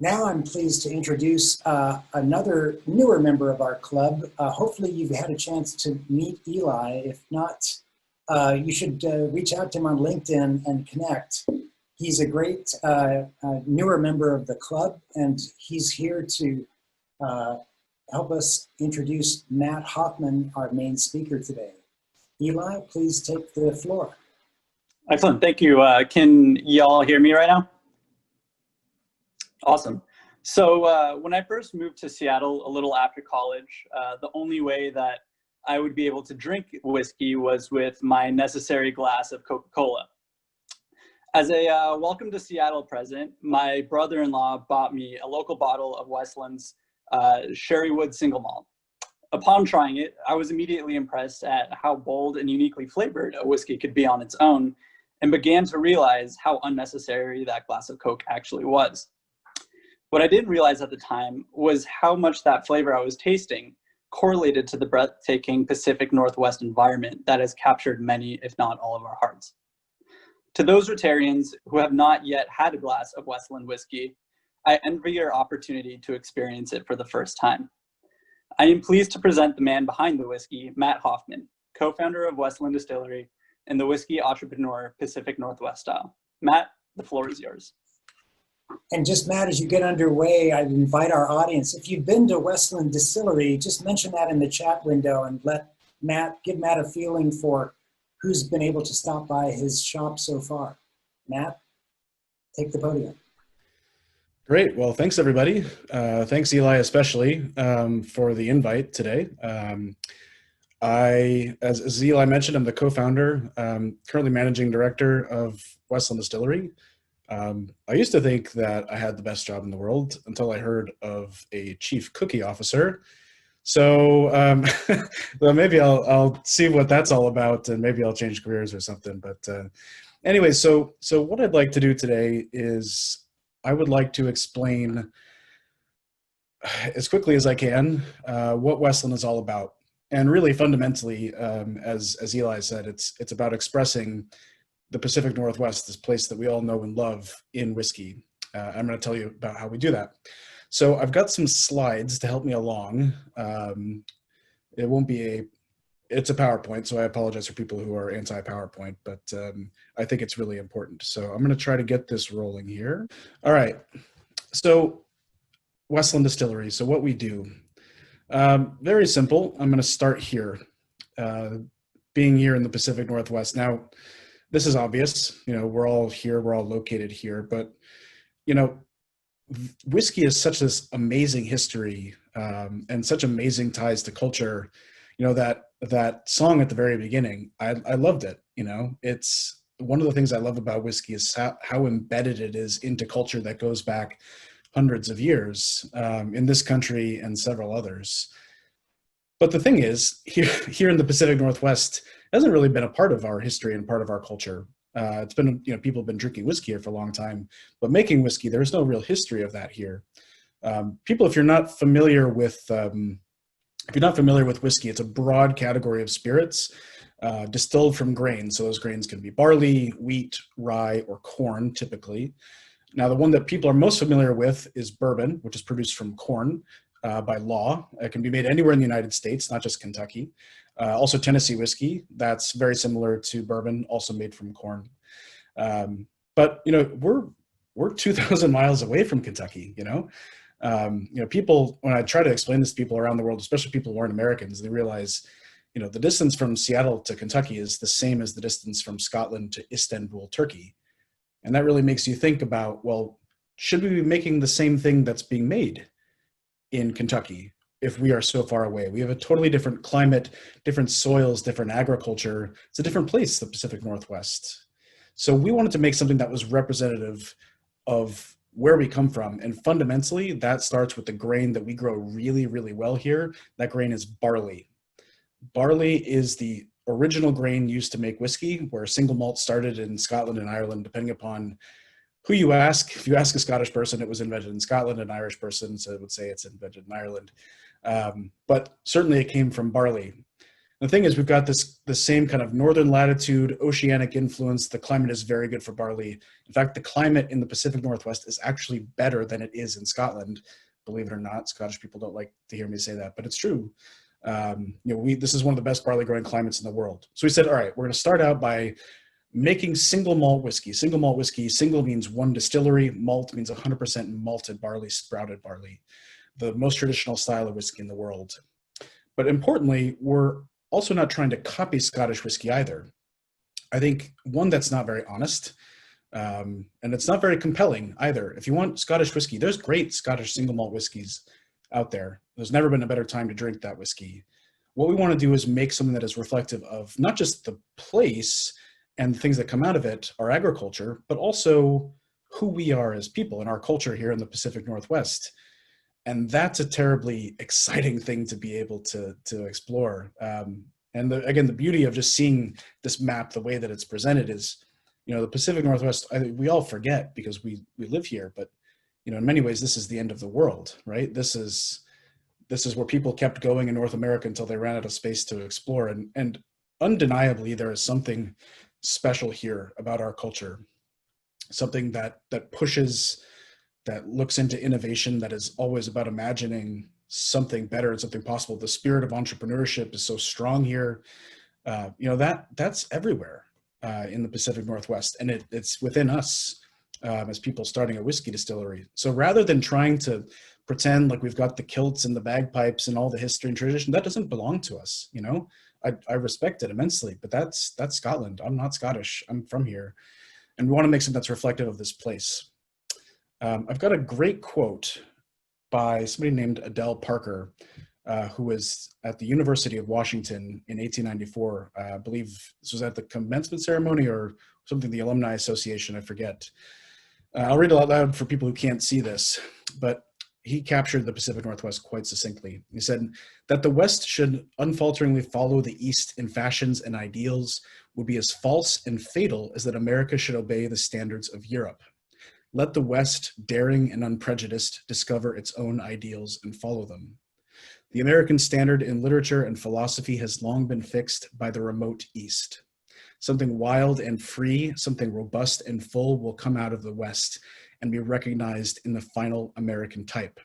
Now I'm pleased to introduce another newer member of our club. Hopefully you've had a chance to meet Eli. If not, you should reach out to him on LinkedIn and connect. He's a great newer member of the club, and he's here to help us introduce Matt Hofmann, our main speaker today. Eli, please take the floor. Excellent, thank you. Can y'all hear me right now? Awesome. So when I first moved to Seattle a little after college, the only way that I would be able to drink whiskey was with my necessary glass of Coca-Cola. As a welcome to Seattle present, my brother-in-law bought me a local bottle of Westland's Sherrywood single malt. Upon trying it, I was immediately impressed at how bold and uniquely flavored a whiskey could be on its own, and began to realize how unnecessary that glass of Coke actually was. What I didn't realize at the time was how much that flavor I was tasting correlated to the breathtaking Pacific Northwest environment that has captured many, if not all, of our hearts. To those Rotarians who have not yet had a glass of Westland whiskey, I envy your opportunity to experience it for the first time. I am pleased to present the man behind the whiskey, Matt Hofmann, co-founder of Westland Distillery and the whiskey entrepreneur Pacific Northwest style. Matt, the floor is yours. And just, Matt, as you get underway, I invite our audience, if you've been to Westland Distillery, just mention that in the chat window and give Matt a feeling for who's been able to stop by his shop so far. Matt, take the podium. Great. Well, thanks, everybody. Thanks, Eli, especially for the invite today. As Eli mentioned, I'm the co-founder, currently managing director of Westland Distillery. I used to think that I had the best job in the world until I heard of a chief cookie officer. So well, maybe I'll see what that's all about, and maybe I'll change careers or something. But anyway, so what I'd like to do today is I would like to explain as quickly as I can what Westland is all about. And really fundamentally, as Eli said, it's about expressing the Pacific Northwest, this place that we all know and love, in whiskey. I'm going to tell you about how we do that. So I've got some slides to help me along. It's a PowerPoint, so I apologize for people who are anti-PowerPoint, but I think it's really important. So I'm going to try to get this rolling here. All right. So Westland Distillery. So what we do, very simple. I'm going to start here, being here in the Pacific Northwest. Now, this is obvious, we're all here, we're all located here, but, whiskey is such this amazing history and such amazing ties to culture, that song at the very beginning, I loved it. It's one of the things I love about whiskey is how embedded it is into culture that goes back hundreds of years in this country and several others. But the thing is, here in the Pacific Northwest, it hasn't really been a part of our history and part of our culture. It's been, people have been drinking whiskey here for a long time, but making whiskey, there's no real history of that here. People, if you're not familiar with whiskey, it's a broad category of spirits distilled from grains. So those grains can be barley, wheat, rye, or corn, typically. Now, the one that people are most familiar with is bourbon, which is produced from corn. By law. It can be made anywhere in the United States, not just Kentucky. Also Tennessee whiskey, that's very similar to bourbon, also made from corn. But we're 2,000 miles away from Kentucky. People, when I try to explain this to people around the world, especially people who aren't Americans, they realize, the distance from Seattle to Kentucky is the same as the distance from Scotland to Istanbul, Turkey. And that really makes you think about, well, should we be making the same thing that's being made in Kentucky if we are so far away? We have a totally different climate, different soils, different agriculture. It's a different place, the Pacific Northwest. So we wanted to make something that was representative of where we come from. And fundamentally, that starts with the grain that we grow really, really well here. That grain is barley. Barley is the original grain used to make whiskey, where single malt started in Scotland and Ireland, depending upon who you ask. If you ask a Scottish person, it was invented in Scotland. An Irish person would say it's invented in Ireland. But certainly it came from barley. The thing is, we've got the same kind of northern latitude, oceanic influence. The climate is very good for barley. In fact, the climate in the Pacific Northwest is actually better than it is in Scotland. Believe it or not, Scottish people don't like to hear me say that, but it's true. This is one of the best barley growing climates in the world. So we said, all right, we're going to start out by making single malt whiskey. Single malt whiskey, single means one distillery, malt means 100% malted barley, sprouted barley, the most traditional style of whiskey in the world. But importantly, we're also not trying to copy Scottish whiskey either. I think one that's not very honest, and it's not very compelling either. If you want Scottish whiskey, there's great Scottish single malt whiskeys out there. There's never been a better time to drink that whiskey. What we want to do is make something that is reflective of not just the place and the things that come out of it, our agriculture, but also who we are as people and our culture here in the Pacific Northwest. And that's a terribly exciting thing to be able to explore. And again, the beauty of just seeing this map, the way that it's presented is, the Pacific Northwest, we all forget because we live here, but in many ways, this is the end of the world, right? This is where people kept going in North America until they ran out of space to explore. And undeniably, there is something special here about our culture, something that pushes, that looks into innovation, that is always about imagining something better and something possible. The spirit of entrepreneurship is so strong here. That's everywhere in the Pacific Northwest, and it's within us as people starting a whiskey distillery. So rather than trying to pretend like we've got the kilts and the bagpipes and all the history and tradition, that doesn't belong to us. I respect it immensely, but that's Scotland. I'm not Scottish. I'm from here, and we want to make something that's reflective of this place. I've got a great quote by somebody named Adele Parker, who was at the University of Washington in 1894. I believe this was at the commencement ceremony or something, the Alumni Association, I forget. I'll read it out loud for people who can't see this, but he captured the Pacific Northwest quite succinctly. He said that the West should unfalteringly follow the East in fashions and ideals would be as false and fatal as that America should obey the standards of Europe. Let the West, daring and unprejudiced, discover its own ideals and follow them. The American standard in literature and philosophy has long been fixed by the remote East. Something wild and free, something robust and full will come out of the West and be recognized in the final American type.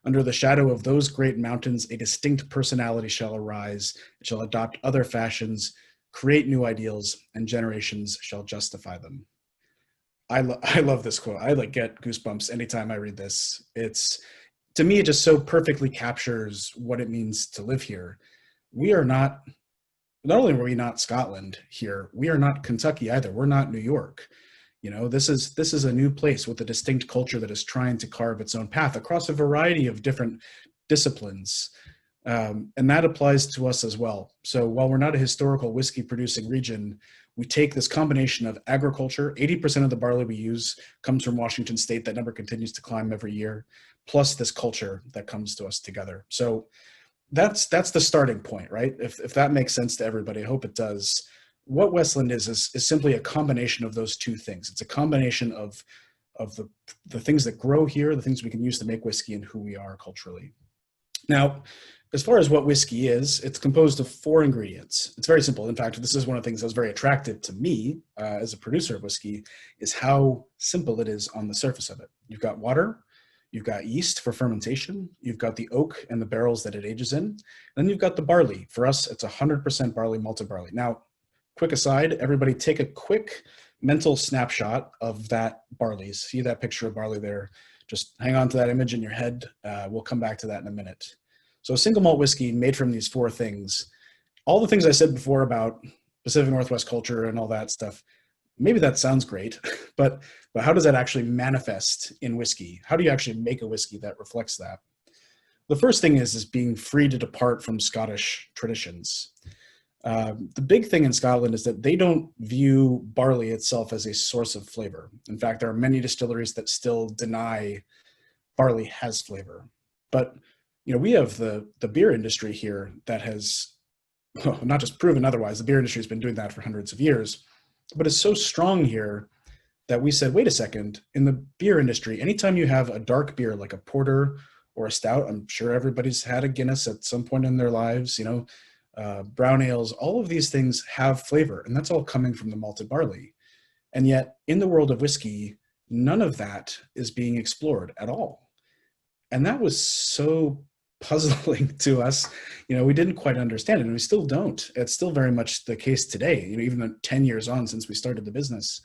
Under the shadow of those great mountains, a distinct personality shall arise. It shall adopt other fashions, create new ideals, and generations shall justify them. I love this quote. I get goosebumps anytime I read this. To me, it just so perfectly captures what it means to live here. We are not only are we not Scotland here, we are not Kentucky either. We're not New York. This is a new place with a distinct culture that is trying to carve its own path across a variety of different disciplines. And that applies to us as well. So while we're not a historical whiskey producing region, we take this combination of agriculture. 80% of the barley we use comes from Washington State. That number continues to climb every year, plus this culture that comes to us together. So that's the starting point, right? If that makes sense to everybody, I hope it does. What Westland is simply a combination of those two things. It's a combination of the things that grow here, the things we can use to make whiskey, and who we are culturally. Now, as far as what whiskey is, it's composed of 4 ingredients. It's very simple. In fact, this is one of the things that was very attractive to me as a producer of whiskey, is how simple it is on the surface of it. You've got water, you've got yeast for fermentation, you've got the oak and the barrels that it ages in, and then you've got the barley. For us, it's 100% barley, malted barley. Now, quick aside, everybody take a quick mental snapshot of that barley. See that picture of barley there? Just hang on to that image in your head. We'll come back to that in a minute. So a single malt whiskey made from these 4 things, all the things I said before about Pacific Northwest culture and all that stuff, maybe that sounds great, but how does that actually manifest in whiskey? How do you actually make a whiskey that reflects that? The first thing is being free to depart from Scottish traditions. The big thing in Scotland is that they don't view barley itself as a source of flavor. In fact, there are many distilleries that still deny barley has flavor. But we have the beer industry here that has not just proven otherwise. The beer industry has been doing that for hundreds of years, but it's so strong here that we said, wait a second, in the beer industry, anytime you have a dark beer like a porter or a stout, I'm sure everybody's had a Guinness at some point in their lives, brown ales, all of these things have flavor, and that's all coming from the malted barley. And yet in the world of whiskey, none of that is being explored at all. And that was so puzzling to us. We didn't quite understand it, and we still don't. It's still very much the case today, even 10 years on since we started the business.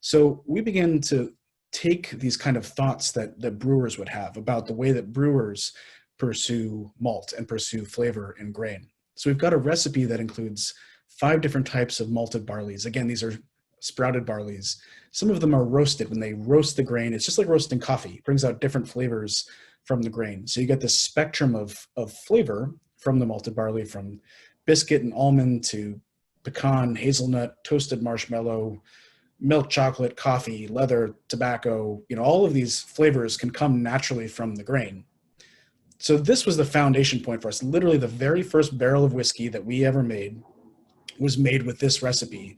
So we began to take these kind of thoughts that brewers would have about the way that brewers pursue malt and pursue flavor in grain. So we've got a recipe that includes 5 different types of malted barleys. Again, these are sprouted barleys. Some of them are roasted. When they roast the grain, it's just like roasting coffee. It brings out different flavors from the grain. So you get this spectrum of flavor from the malted barley, from biscuit and almond to pecan, hazelnut, toasted marshmallow, milk chocolate, coffee, leather, tobacco. All of these flavors can come naturally from the grain. So this was the foundation point for us. Literally the very first barrel of whiskey that we ever made was made with this recipe,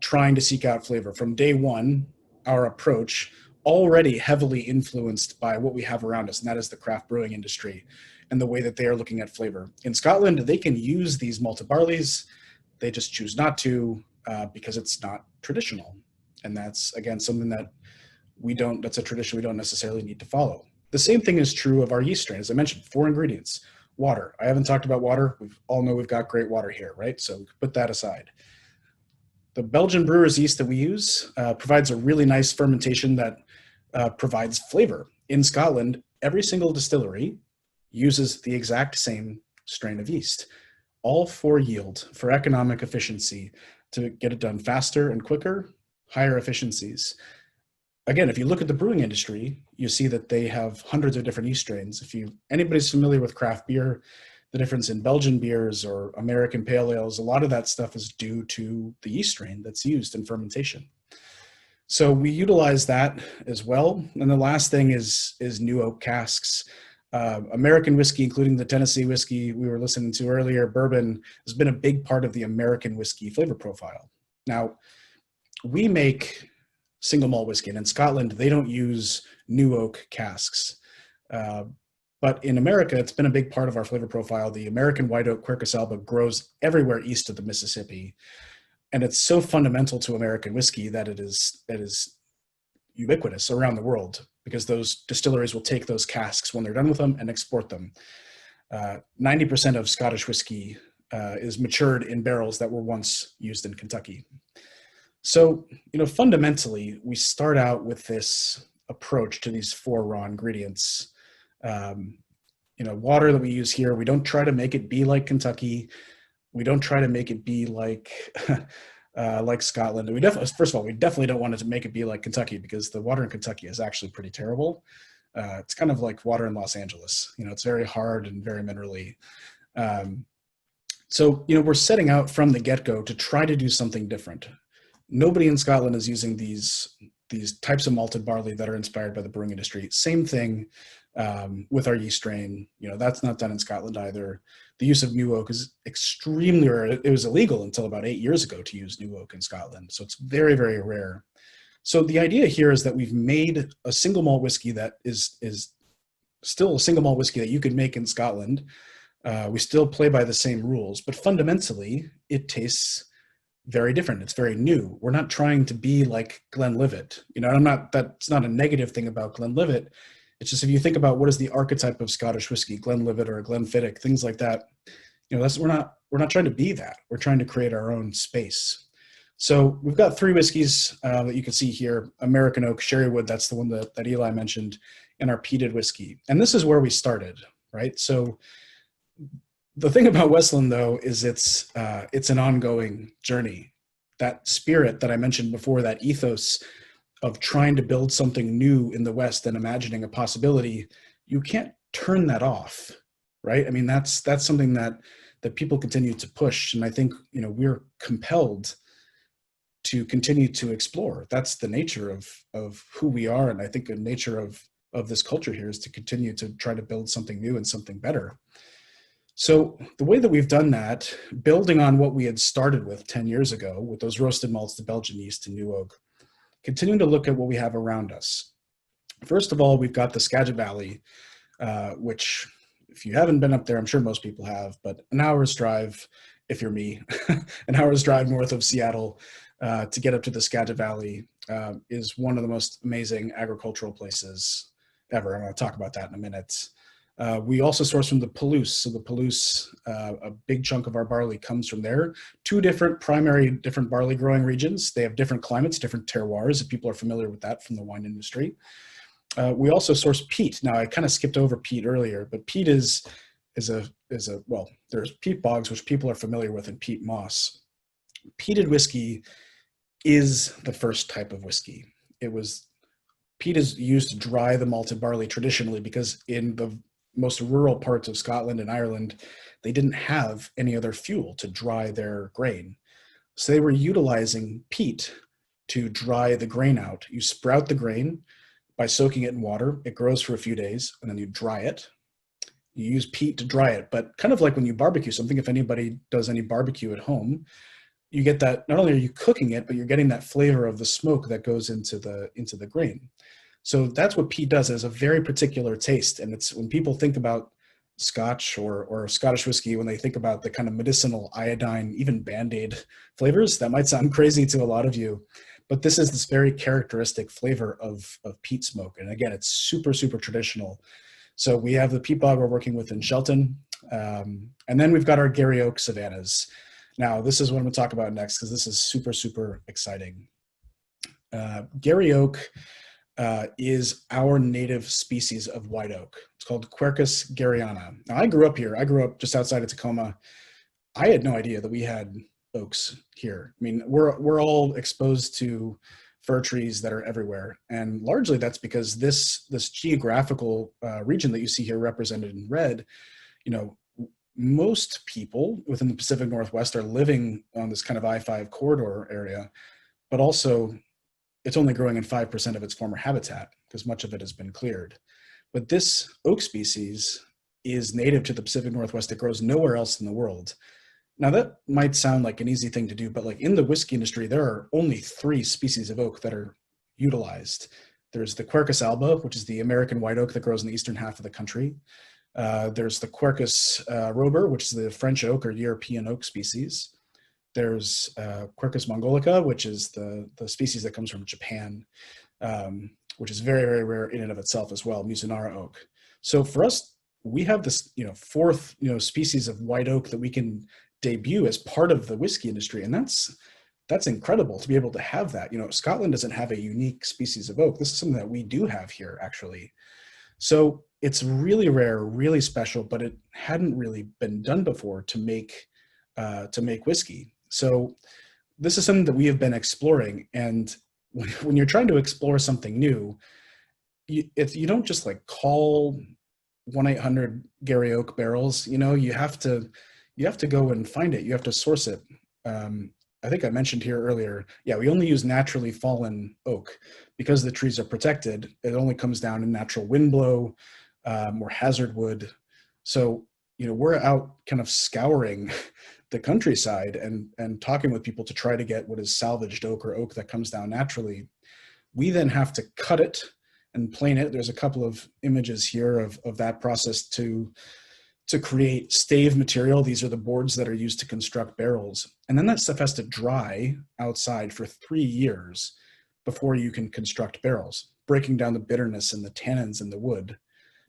trying to seek out flavor. From day one, our approach already heavily influenced by what we have around us, and that is the craft brewing industry and the way that they are looking at flavor. In Scotland, they can use these malted barleys. They just choose not to because it's not traditional. And that's, again, something that that's a tradition we don't necessarily need to follow. The same thing is true of our yeast strain. As I mentioned, 4 ingredients. Water. I haven't talked about water. We all know we've got great water here, right? So put that aside. The Belgian brewer's yeast that we use provides a really nice fermentation that provides flavor. In Scotland, every single distillery uses the exact same strain of yeast, all for yield, for economic efficiency, to get it done faster and quicker, higher efficiencies. Again, if you look at the brewing industry, you see that they have hundreds of different yeast strains. Anybody's familiar with craft beer, the difference in Belgian beers or American pale ales, a lot of that stuff is due to the yeast strain that's used in fermentation. So we utilize that as well. And the last thing is new oak casks. American whiskey, including the Tennessee whiskey we were listening to earlier, bourbon, has been a big part of the American whiskey flavor profile. Now, we make single malt whiskey, and in Scotland, they don't use new oak casks. But in America, it's been a big part of our flavor profile. The American white oak Quercus alba grows everywhere east of the Mississippi. And it's so fundamental to American whiskey that it is ubiquitous around the world, because those distilleries will take those casks when they're done with them and export them. 90% of Scottish whiskey is matured in barrels that were once used in Kentucky. So, fundamentally, we start out with this approach to these 4 raw ingredients. Water that we use here, we don't try to make it be like Kentucky. We don't try to make it be like Scotland. First of all, we definitely don't want it to make it be like Kentucky, because the water in Kentucky is actually pretty terrible. It's kind of like water in Los Angeles. It's very hard and very minerally. So we're setting out from the get-go to try to do something different. Nobody in Scotland is using these types of malted barley that are inspired by the brewing industry. Same thing with our yeast strain. That's not done in Scotland either. The use of new oak is extremely rare. It was illegal until about 8 years ago to use new oak in Scotland. So it's very, very rare. So the idea here is that we've made a single malt whiskey that is still a single malt whiskey that you could make in Scotland. We still play by the same rules, but fundamentally it tastes very different. It's very new. We're not trying to be like Glenlivet. That's not a negative thing about Glenlivet. It's just, if you think about what is the archetype of Scottish whiskey, Glenlivet or Glenfiddich, things like that, we're not trying to be that. We're trying to create our own space. So we've got 3 whiskeys that you can see here: American oak, sherrywood, that's the one that Eli mentioned, and our peated whiskey. And this is where we started, right? So the thing about Westland, though, is it's an ongoing journey. That spirit that I mentioned before, that ethos of trying to build something new in the West and imagining a possibility, you can't turn that off, right? I mean, that's something that people continue to push. And I think, we're compelled to continue to explore. That's the nature of who we are. And I think the nature of this culture here is to continue to try to build something new and something better. So the way that we've done that, building on what we had started with 10 years ago with those roasted malts, the Belgian yeast and new oak, continuing to look at what we have around us. First of all, we've got the Skagit Valley, which if you haven't been up there, I'm sure most people have, but an hour's drive, if you're me, an hour's drive north of Seattle to get up to the Skagit Valley is one of the most amazing agricultural places ever. I'm going to talk about that in a minute. We also source from the Palouse. So the Palouse, a big chunk of our barley comes from there. Two different barley growing regions. They have different climates, different terroirs, if people are familiar with that from the wine industry. We also source peat. Now, I kind of skipped over peat earlier, but peat is well, there's peat bogs, which people are familiar with, and peat moss. Peated whiskey is the first type of whiskey. Peat is used to dry the malted barley traditionally because in the most rural parts of Scotland and Ireland, they didn't have any other fuel to dry their grain. So they were utilizing peat to dry the grain out. You sprout the grain by soaking it in water. It grows for a few days, and then you dry it. You use peat to dry it, but kind of like when you barbecue something, if anybody does any barbecue at home, you get that, not only are you cooking it, but you're getting that flavor of the smoke that goes into the grain. So that's what peat does. It has a very particular taste. And it's when people think about Scotch or Scottish whiskey, when they think about the kind of medicinal iodine, even Band-Aid flavors, that might sound crazy to a lot of you, but this is this very characteristic flavor of peat smoke. And again, it's super, super traditional. So we have the peat bog we're working with in Shelton. And then we've got our Gary Oak Savannas. Now, this is what I'm going to talk about next because this is super, super exciting. Gary Oak is our native species of white oak. It's called Quercus garryana. Now, I grew up here. I grew up just outside of Tacoma. I had no idea that we had oaks here. I mean, we're all exposed to fir trees that are everywhere, and largely that's because this geographical region that you see here represented in red, you know, most people within the Pacific Northwest are living on this kind of I-5 corridor area, but also it's only growing in 5% of its former habitat because much of it has been cleared. But this oak species is native to the Pacific Northwest. It grows nowhere else in the world. Now that might sound like an easy thing to do, but like in the whiskey industry, there are only 3 species of oak that are utilized. There's the Quercus alba, which is the American white oak that grows in the eastern half of the country. There's the Quercus robur, which is the French oak or European oak species. There's Quercus mongolica, which is the species that comes from Japan, which is very, very rare in and of itself as well, Musonara oak. So for us, we have this, 4th, species of white oak that we can debut as part of the whiskey industry, and that's incredible to be able to have that. Scotland doesn't have a unique species of oak. This is something that we do have here, actually. So it's really rare, really special, but it hadn't really been done before to make whiskey. So this is something that we have been exploring. And when you're trying to explore something new, you don't just like call 1-800 Gary Oak barrels. You have to go and find it. You have to source it. I think I mentioned here earlier, we only use naturally fallen oak because the trees are protected. It only comes down in natural wind blow or hazard wood. So, we're out kind of scouring the countryside and talking with people to try to get what is salvaged oak or oak that comes down naturally. We then have to cut it and plane it. There's a couple of images here of that process to create stave material. These are the boards that are used to construct barrels. And then that stuff has to dry outside for 3 years before you can construct barrels, breaking down the bitterness and the tannins in the wood.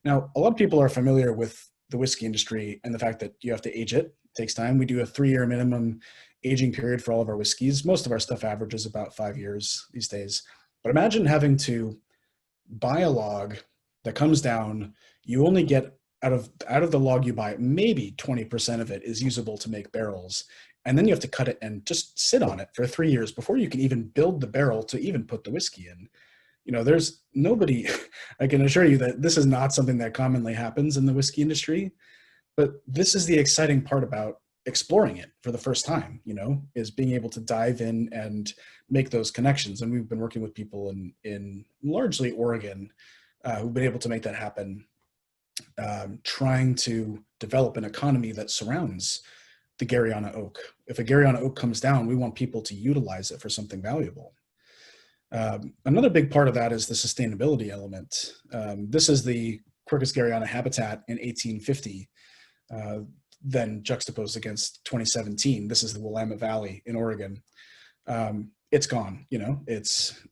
Now, a lot of people are familiar with the whiskey industry and the fact that you have to age it. It takes time. We do a 3-year minimum aging period for all of our whiskeys. Most of our stuff averages about 5 years these days. But imagine having to buy a log that comes down. You only get out of the log you buy, maybe 20% of it is usable to make barrels. And then you have to cut it and just sit on it for 3 years before you can even build the barrel to even put the whiskey in. There's nobody, I can assure you that this is not something that commonly happens in the whiskey industry, but this is the exciting part about exploring it for the first time, is being able to dive in and make those connections. And we've been working with people in largely Oregon who've been able to make that happen, trying to develop an economy that surrounds the Garryana oak. If a Garryana oak comes down, we want people to utilize it for something valuable. Another big part of that is the sustainability element. This is the Quercus garryana habitat in 1850, then juxtaposed against 2017. This is the Willamette Valley in Oregon. It's gone.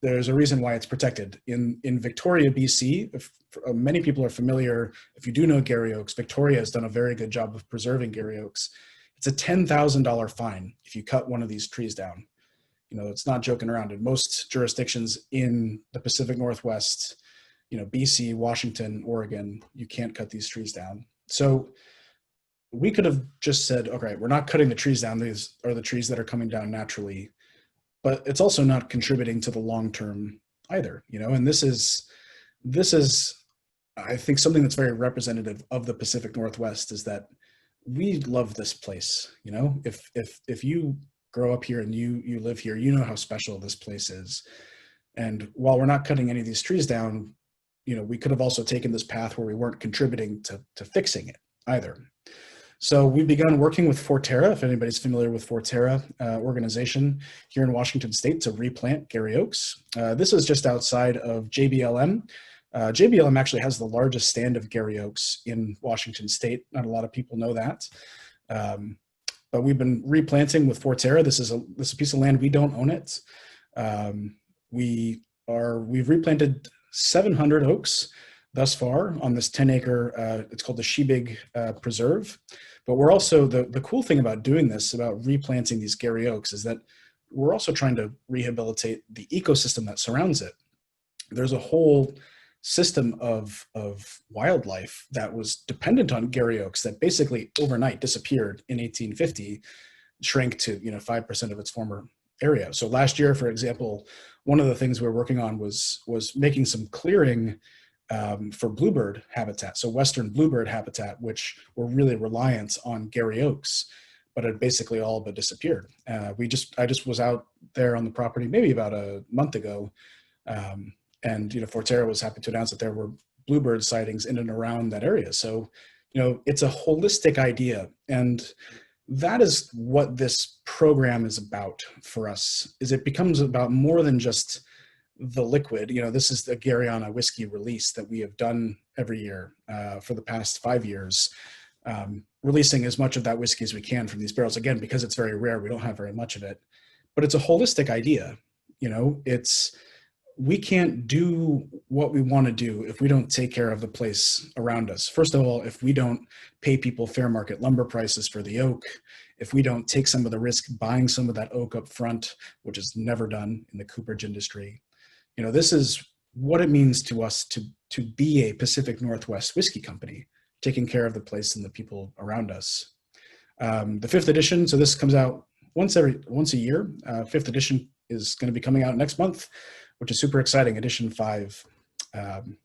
There's a reason why it's protected. In Victoria, BC, many people are familiar. If you do know Garry Oaks, Victoria has done a very good job of preserving Garry Oaks. It's a $10,000 fine if you cut one of these trees down. It's not joking around. In most jurisdictions in the Pacific Northwest, BC, Washington, Oregon, you can't cut these trees down. So we could have just said, okay, we're not cutting the trees down. These are the trees that are coming down naturally, but it's also not contributing to the long-term either, and this is, I think, something that's very representative of the Pacific Northwest, is that we love this place. If you grow up here and you live here, you know how special this place is. And while we're not cutting any of these trees down, we could have also taken this path where we weren't contributing to fixing it either. So we begun working with Forterra, if anybody's familiar with Forterra organization here in Washington State, to replant Garry Oaks. This is just outside of JBLM. JBLM actually has the largest stand of Garry Oaks in Washington State. Not a lot of people know that. But we've been replanting with Forterra. This is a piece of land. We don't own it. We've replanted 700 oaks thus far on this 10-acre, it's called the Shebig Preserve. But we're also, the cool thing about doing this, about replanting these Garry Oaks, is that we're also trying to rehabilitate the ecosystem that surrounds it. There's a whole system of wildlife that was dependent on Garry Oaks that basically overnight disappeared in 1850, shrank to 5% of its former area. So last year, for example, one of the things we're working on was making some clearing for bluebird habitat, so western bluebird habitat, which were really reliant on Garry Oaks, but had basically all but disappeared. I just was out there on the property maybe about a month ago, and Forterra was happy to announce that there were bluebird sightings in and around that area. So it's a holistic idea, and that is what this program is about for us. Is it becomes about more than just the liquid. This is the Garryana whiskey release that we have done every year for the past 5 years, releasing as much of that whiskey as we can from these barrels. Again, because it's very rare, we don't have very much of it, but it's a holistic idea. We can't do what we want to do if we don't take care of the place around us. First of all, if we don't pay people fair market lumber prices for the oak, if we don't take some of the risk buying some of that oak up front, which is never done in the cooperage industry. This is what it means to us to be a Pacific Northwest whiskey company, taking care of the place and the people around us. The 5th edition, so this comes out once a year. 5th edition is going to be coming out next month, which is super exciting, edition 5. And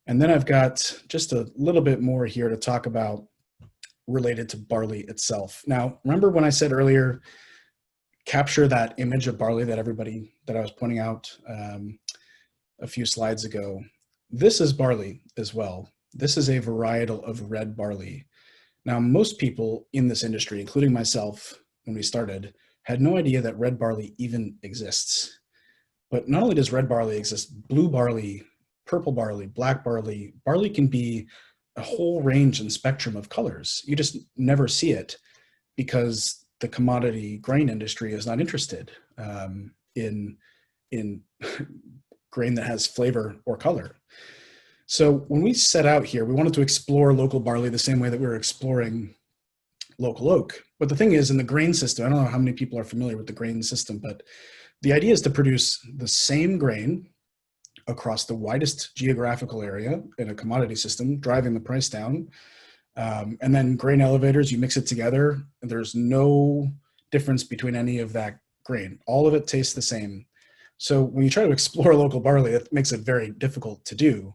then I've got just a little bit more here to talk about related to barley itself. Now, remember when I said earlier, capture that image of barley that I was pointing out a few slides ago. This is barley as well. This is a varietal of red barley. Now, most people in this industry, including myself when we started, had no idea that red barley even exists. But not only does red barley exist, blue barley, purple barley, black barley, barley can be a whole range and spectrum of colors. You just never see it because the commodity grain industry is not interested in grain that has flavor or color. So when we set out here, we wanted to explore local barley the same way that we were exploring local oak. But the thing is, in the grain system, I don't know how many people are familiar with the grain system, but the idea is to produce the same grain across the widest geographical area in a commodity system, driving the price down. And then grain elevators, you mix it together, and there's no difference between any of that grain. All of it tastes the same. So when you try to explore local barley, it makes it very difficult to do.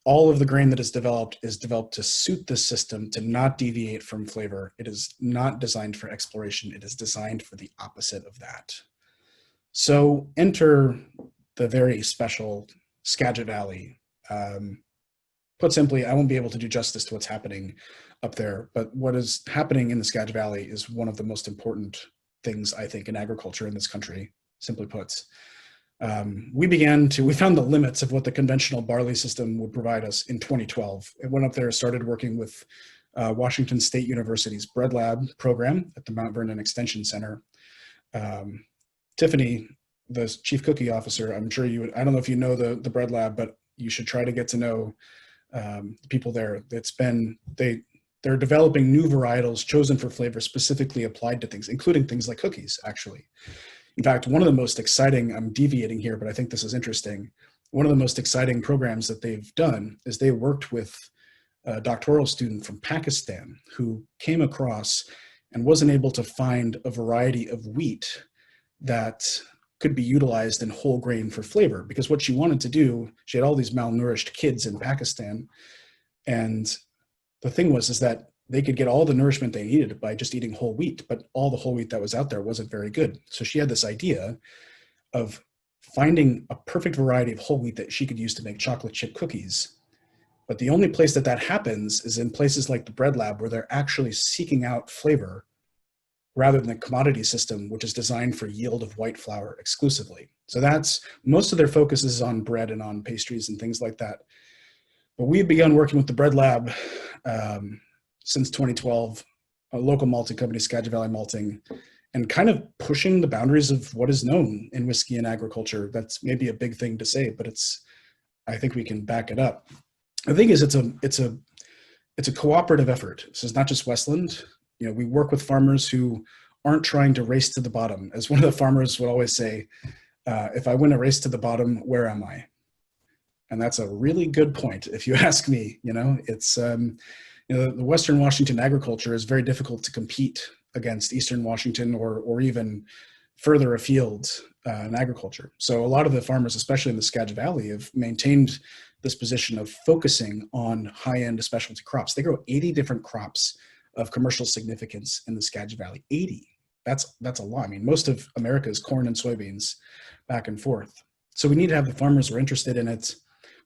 All of the grain that is developed to suit this system, to not deviate from flavor. It is not designed for exploration. It is designed for the opposite of that. So enter the very special Skagit Valley. Put simply, I won't be able to do justice to what's happening up there, but what is happening in the Skagit Valley is one of the most important things, I think, in agriculture in this country, simply put. We found the limits of what the conventional barley system would provide us in 2012. It went up there, started working with Washington State University's Bread Lab program at the Mount Vernon Extension Center. Tiffany, the chief cookie officer, I'm sure you would, I don't know if you know the Bread Lab, but you should try to get to know the people there. They're developing new varietals chosen for flavor specifically applied to things, including things like cookies, actually. In fact, one of the most exciting, I'm deviating here, but I think this is interesting. One of the most exciting programs that they've done is they worked with a doctoral student from Pakistan who came across and wasn't able to find a variety of wheat that could be utilized in whole grain for flavor, because what she wanted to do, she had all these malnourished kids in Pakistan, and the thing was is that they could get all the nourishment they needed by just eating whole wheat, but all the whole wheat that was out there wasn't very good. So she had this idea of finding a perfect variety of whole wheat that she could use to make chocolate chip cookies. But the only place that happens is in places like the Bread Lab, where they're actually seeking out flavor rather than the commodity system, which is designed for yield of white flour exclusively. So that's, most of their focus is on bread and on pastries and things like that. But we've begun working with the Bread Lab since 2012, a local malting company, Skagit Valley Malting, and kind of pushing the boundaries of what is known in whiskey and agriculture. That's maybe a big thing to say, but I think we can back it up. The thing is, it's a cooperative effort. This is not just Westland. You know, we work with farmers who aren't trying to race to the bottom. As one of the farmers would always say, if I win a race to the bottom, where am I? And that's a really good point, if you ask me. You know, it's, the Western Washington agriculture is very difficult to compete against Eastern Washington or even further afield in agriculture. So a lot of the farmers, especially in the Skagit Valley, have maintained this position of focusing on high-end specialty crops. They grow 80 different crops of commercial significance in the Skagit Valley. 80. That's a lot. I mean, most of America is corn and soybeans back and forth. So we need to have the farmers who are interested in it.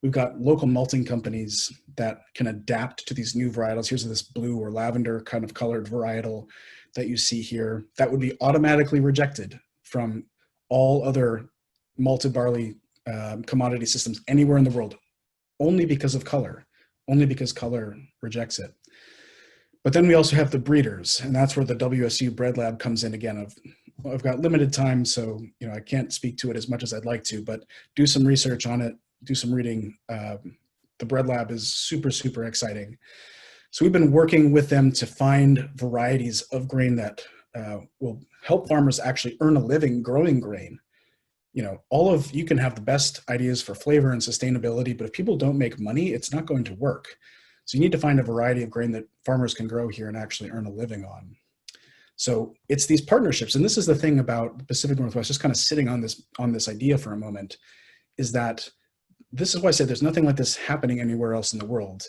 We've got local malting companies that can adapt to these new varietals. Here's this blue or lavender kind of colored varietal that you see here that would be automatically rejected from all other malted barley commodity systems anywhere in the world, only because of color, only because color rejects it. But then we also have the breeders, and that's where the WSU Bread Lab comes in again. I've got limited time, so I can't speak to it as much as I'd like to, but do some research on it, do some reading. The Bread Lab is super, super exciting. So we've been working with them to find varieties of grain that will help farmers actually earn a living growing grain. You can have the best ideas for flavor and sustainability, but if people don't make money, it's not going to work. So you need to find a variety of grain that farmers can grow here and actually earn a living on. So it's these partnerships, and this is the thing about the Pacific Northwest, just kind of sitting on this idea for a moment, is that this is why I said there's nothing like this happening anywhere else in the world.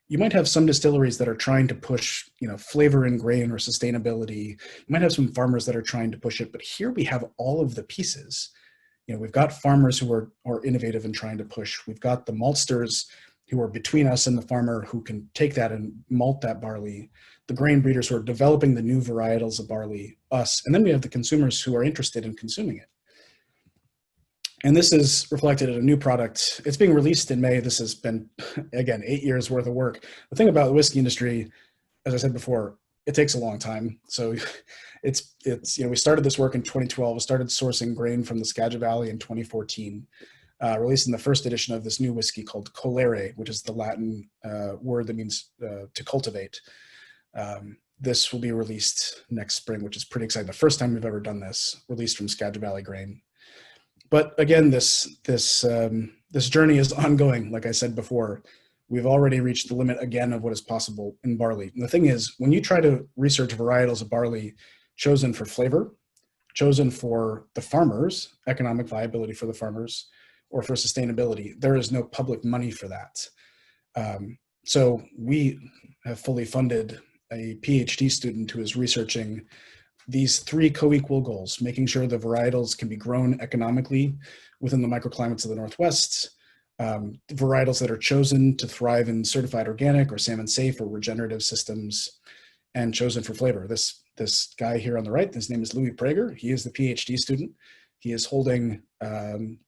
You might have some distilleries that are trying to push, flavor in grain or sustainability. You might have some farmers that are trying to push it, but here we have all of the pieces. We've got farmers who are innovative and trying to push. We've got the maltsters who are between us and the farmer who can take that and malt that barley. The grain breeders who are developing the new varietals of barley, us. And then we have the consumers who are interested in consuming it. And this is reflected in a new product. It's being released in May. This has been, again, 8 years worth of work. The thing about the whiskey industry, as I said before, it takes a long time. So it's we started this work in 2012. We started sourcing grain from the Skagit Valley in 2014, releasing the first edition of this new whiskey called colere, which is the Latin word that means to cultivate. This will be released next spring, which is pretty exciting. The first time we've ever done this, released from Skagit Valley grain. But again, this journey is ongoing. Like I said before, we've already reached the limit again of what is possible in barley. And the thing is, when you try to research varietals of barley chosen for flavor, chosen for the farmers, economic viability for the farmers, or for sustainability, there is no public money for that. So we have fully funded a PhD student who is researching these three co-equal goals: making sure the varietals can be grown economically within the microclimates of the Northwest, varietals that are chosen to thrive in certified organic or salmon safe or regenerative systems, and chosen for flavor. This guy here on the right, his name is Louis Prager. He is the PhD student. He is holding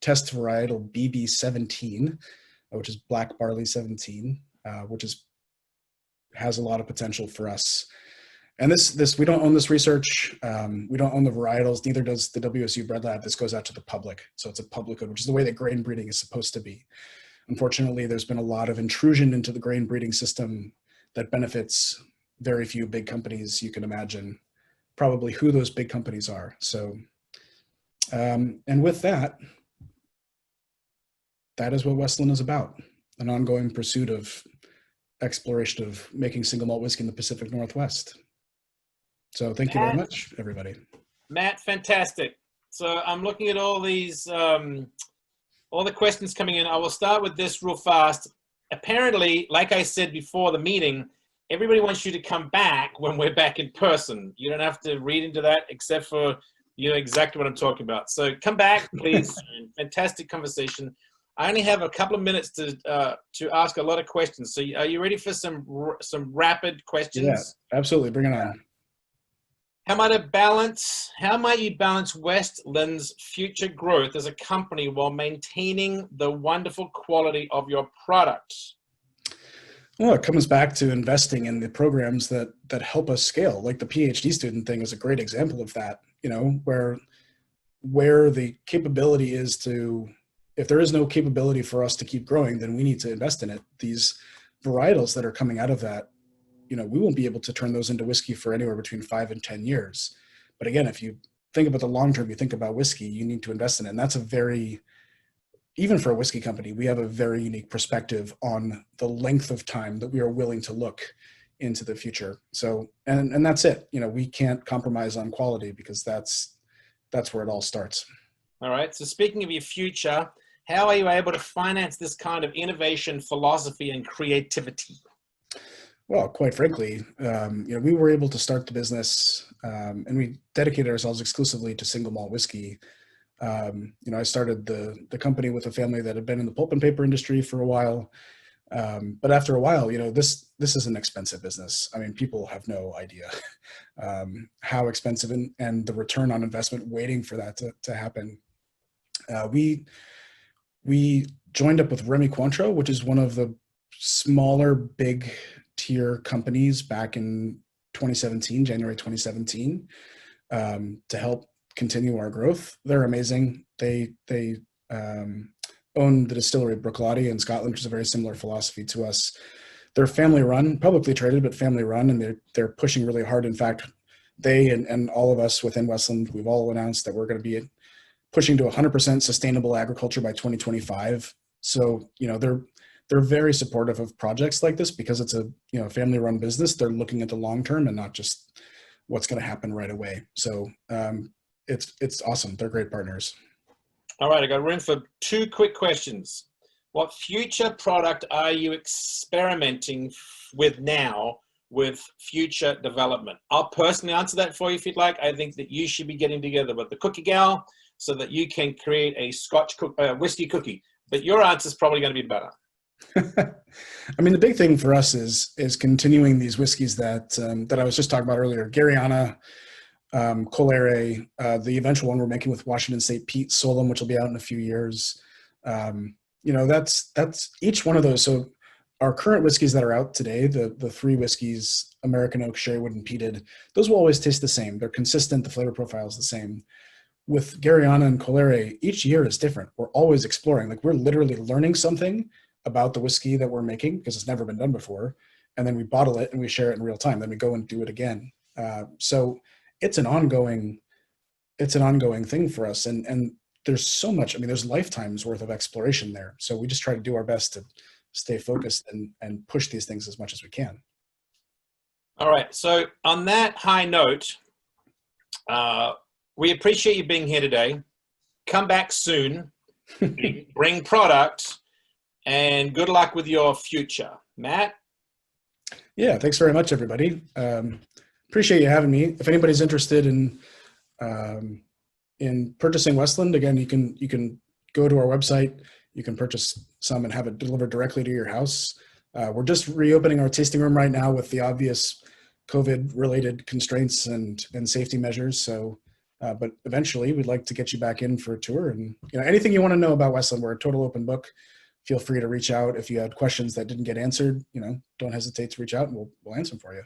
test varietal BB17, which is black barley 17, which has a lot of potential for us. And this we don't own this research. We don't own the varietals. Neither does the WSU Bread Lab. This goes out to the public, so it's a public good, which is the way that grain breeding is supposed to be. Unfortunately, there's been a lot of intrusion into the grain breeding system that benefits very few big companies. You can imagine probably who those big companies are. So, and with that, that is what Westland is about, an ongoing pursuit of exploration of making single malt whiskey in the Pacific Northwest. So thank you very much, everybody. Matt, fantastic. So I'm looking at all these, all the questions coming in. I will start with this real fast. Apparently, like I said before the meeting, everybody wants you to come back when we're back in person. You don't have to read into that, except for you know exactly what I'm talking about. So come back, please. Fantastic conversation. I only have a couple of minutes to ask a lot of questions. So are you ready for some rapid questions? Yeah, absolutely. Bring it on. How might you balance Westland's future growth as a company while maintaining the wonderful quality of your products? Well, it comes back to investing in the programs that help us scale. Like the PhD student thing is a great example of that, you know, where the capability is to, if there is no capability for us to keep growing, then we need to invest in it. These varietals that are coming out of that, you know, we won't be able to turn those into whiskey for anywhere between 5 and 10 years. But again, if you think about the long term, you think about whiskey, you need to invest in it. And that's even for a whiskey company, we have a very unique perspective on the length of time that we are willing to look into the future. So, and that's it. You know, we can't compromise on quality because that's where it all starts. All right. So speaking of your future, how are you able to finance this kind of innovation, philosophy, and creativity? Well, quite frankly, you know, we were able to start the business and we dedicated ourselves exclusively to single malt whiskey. You know, I started the company with a family that had been in the pulp and paper industry for a while. But after a while, you know, this is an expensive business. I mean, people have no idea how expensive and the return on investment waiting for that to happen. We joined up with Remy Cointreau, which is one of the smaller big tier companies back in 2017, January 2017, to help continue our growth. They're amazing. They own the distillery Bruichladdich in Scotland, which is a very similar philosophy to us. They're family run, publicly traded, but family run, and they're pushing really hard. In fact, they and all of us within Westland, we've all announced that we're going to be pushing to 100% sustainable agriculture by 2025. So, you know, they're very supportive of projects like this because it's a, you know, family run business. They're looking at the long term and not just what's going to happen right away. So it's awesome. They're great partners. All right, I got room for 2 quick questions. What future product are you experimenting with now with future development? I'll personally answer that for you if you'd like. I think that you should be getting together with the cookie gal so that you can create a whiskey cookie. But your answer is probably going to be better. I mean, the big thing for us is continuing these whiskeys that I was just talking about earlier. Gariana, Colere, the eventual one we're making with Washington State Peat Solum, which will be out in a few years. You know, that's each one of those. So our current whiskeys that are out today, the 3 whiskeys, American Oak, Sherrywood, and Peated, those will always taste the same. They're consistent. The flavor profile is the same. With Gariana and Colere, each year is different. We're always exploring. Like, we're literally learning something about the whiskey that we're making because it's never been done before. And then we bottle it and we share it in real time. Then we go and do it again. So it's an ongoing thing for us. And there's so much, I mean, there's lifetimes worth of exploration there. So we just try to do our best to stay focused and push these things as much as we can. All right. So on that high note, we appreciate you being here today. Come back soon, bring product, and good luck with your future. Matt? Yeah, thanks very much, everybody. Appreciate you having me. If anybody's interested in purchasing Westland, again, you can go to our website. You can purchase some and have it delivered directly to your house. We're just reopening our tasting room right now with the obvious COVID-related constraints and safety measures. So But eventually we'd like to get you back in for a tour, and anything you want to know about Westland, we're a total open book. Feel free to reach out if you had questions that didn't get answered. Don't hesitate to reach out, and we'll answer them for you.